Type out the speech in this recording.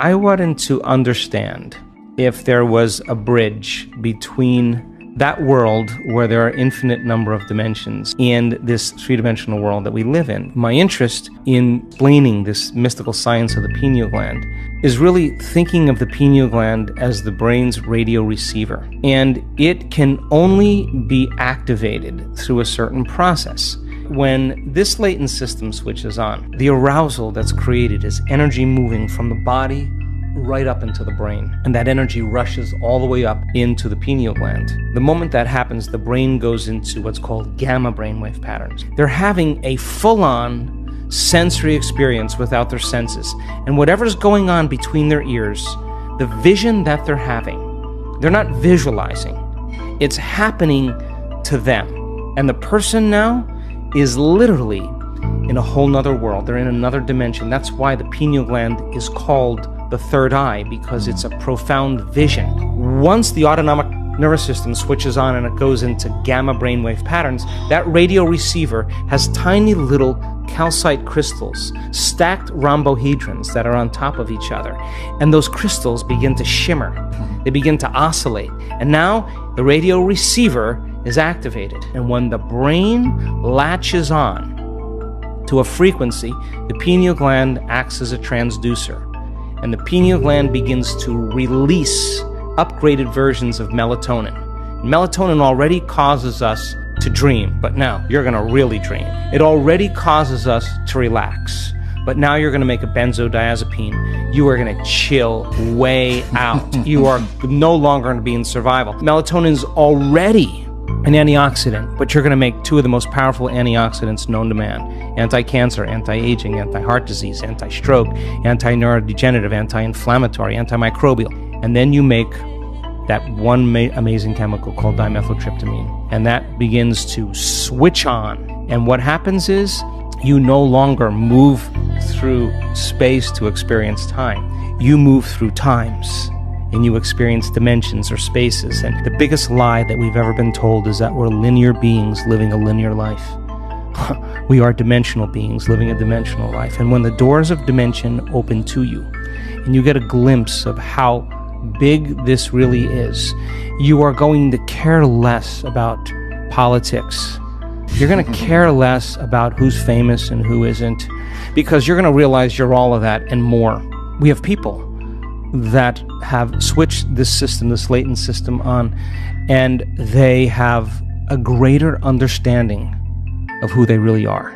I wanted to understand if there was a bridge between that world where there are infinite number of dimensions and this three-dimensional world that we live in. My interest in explaining this mystical science of the pineal gland is really thinking of the pineal gland as the brain's radio receiver. And it can only be activated through a certain process. When this latent system switches on, the arousal that's created is energy moving from the body right up into the brain, and that energy rushes all the way up into the pineal gland. The moment that happens, the brain goes into what's called gamma brainwave patterns. They're having a full-on sensory experience without their senses, and whatever's going on between their ears, the vision that they're having, they're not visualizing. It's happening to them, and the person now is literally in a whole nother world. They're in another dimension. That's why the pineal gland is called the third eye, because it's a profound vision. Once the autonomic nervous system switches on and it goes into gamma brainwave patterns, that radio receiver has tiny little calcite crystals, stacked rhombohedrons that are on top of each other. And those crystals begin to shimmer. They begin to oscillate. And now the radio receiver is activated. And when the brain latches on to a frequency, the pineal gland acts as a transducer. And the pineal gland begins to release upgraded versions of melatonin. Melatonin already causes us to dream, but now you're going to really dream. It already causes us to relax, but now you're going to make a benzodiazepine. You are going to chill way out. You are no longer going to be in survival. Melatonin is already an antioxidant, but you're going to make two of the most powerful antioxidants known to man: anti-cancer, anti-aging, anti-heart disease, anti-stroke, anti-neurodegenerative, anti-inflammatory, antimicrobial. And then you make that one amazing chemical called dimethyltryptamine, and that begins to switch on. And what happens is you no longer move through space to experience time. You move through times, and you experience dimensions or spaces. And the biggest lie that we've ever been told is that we're linear beings living a linear life. We are dimensional beings living a dimensional life. And when the doors of dimension open to you, and you get a glimpse of how big this really is, you are going to care less about politics. You're going to care less about who's famous and who isn't, because you're going to realize you're all of that and more. We have people that have switched this system, this latent system on, and they have a greater understanding of who they really are.